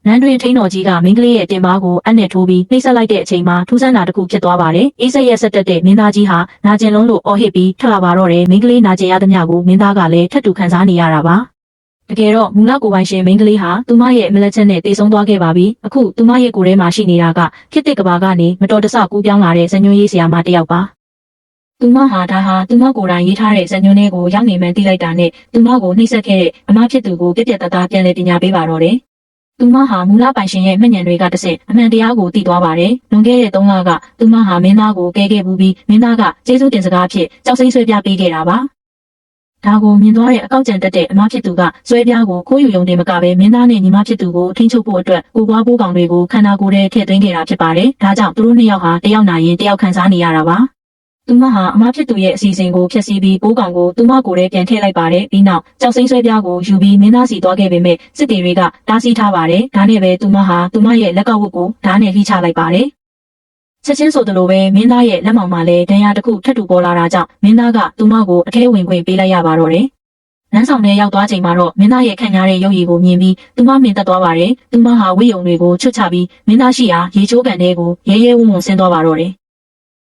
နန်းတွင်ထိန်းတော်ကြီးကမင်းကလေးရဲ့တင်ပါးကိုအပ်နဲ့ထိုးပြီးနှိပ်စက်လိုက်တဲ့အချိန်မှာထူးဆန်းတာတစ်ခုဖြစ်သွားပါတယ်။အေးစိတ်ရက်ဆက်တက်တဲ့မင်းသားကြီးဟာနာကျင်လုံးလို့အော်ဟစ်ပြီးထွက်လာပါတော့တယ်။မင်းကလေးနာကျင်ရသမျှကိုမင်းသားကလည်းထပ်တူခံစားနေရတာပါ။တကယ်တော့မူလကိုပိုင်ရှင်မင်းကလေးဟာသူမရဲ့မလက်ချက်နဲ့တေဆုံးသွားခဲ့ပါပြီ။အခုသူမရဲ့ကိုယ်ထဲမှာရှိနေတာကခေတ်သစ်ကဘာကနေမတော်တဆကူးပြောင်းလာတဲ့ဇညွန်းရေးဆရာမတစ်ယောက်ပါ။သူမဟာသူမကိုယ်တိုင်ရေးထားတဲ့ဇညွန်းလေးကိုရောက်နေမှန်းသိလိုက်တာနဲ့သူမကိုနှိပ်စက်ခဲ့တဲ့အမဖြစ်သူကိုပြက်ပြက်တသားပြန်လည်ပညာပေးပါတော့တယ်။သူမဟာမူလပိုင်ရှင်ရဲ့မှတ်ဉာဏ်တွေကတဆင့်အမှန်တရားကိုသိသွားပါတယ်။လွန်ခဲ့တဲ့3လကသူမဟာမင်းသားကိုကဲခဲ့ဘူးပြီးမင်းသားကကျေးဇူးတင်စကားဖြင့်ကြောက်စိမ့်ဆွဲပြပေးခဲ့တာပါ။ဒါကိုမြင်သွားတဲ့အကောက်ကျန်တက်တဲ့အမဖြစ်သူကဆွဲပြားကိုခိုးယူရုံတင်မကပဲမင်းသားနဲ့ညီမဖြစ်သူကိုထိန်းချုပ်ဖို့အတွက်ကိုပွားပိုးကောင်တွေကိုခန္ဓာကိုယ်ထဲထည့်သွင်းခဲ့တာဖြစ်ပါတယ်။ဒါကြောင့်သူတို့နှစ်ယောက်ဟာတယောက်နာရင်တယောက်ခံစားနေရတာပါ။သူမဟာအမဖြစ်သူရဲ့အစီအစဉ်ကိုဖျက်ဆီးပြီးပိုးကောင်ကိုသူမကိုယ်ထဲပြန်ထည့်လိုက်ပါတယ်။ပြီးနောက်ကြောက်စိမ့်ဆွဲပြားကိုယူပြီးမင်းသားစီသွားခဲ့ပေမဲ့စစ်တီတွေကတားဆီးထားပါတယ်။ဒါနဲ့ပဲသူမဟာသူမရဲ့လက်ကဝတ်ကိုဓာတ်နဲ့လှိချလိုက်ပါတယ်။ချက်ချင်းဆိုသလိုပဲမင်းသားရဲ့လက်မောင်မှာလည်းဒဏ်ရာတစ်ခုထပ်တူပေါ်လာတာကြောင့်မင်းသားကသူမကိုအထဲဝင်ခွင့်ပေးလိုက်ရပါတော့တယ်။လမ်းဆောင်ထဲရောက်သွားချိန်မှာတော့မင်းသားရဲ့ခံရတဲ့ရုပ်ရည်ကိုမြင်ပြီးသူမမြင်သက်သွားပါတယ်။သူမဟာဝိယုံတွေကိုချွတ်ချပြီးမင်းသားရှိရာရေချိုးကန်ထဲကိုရဲရဲဝံ့ဝံ့ဆင်းသွားပါတော့တယ်။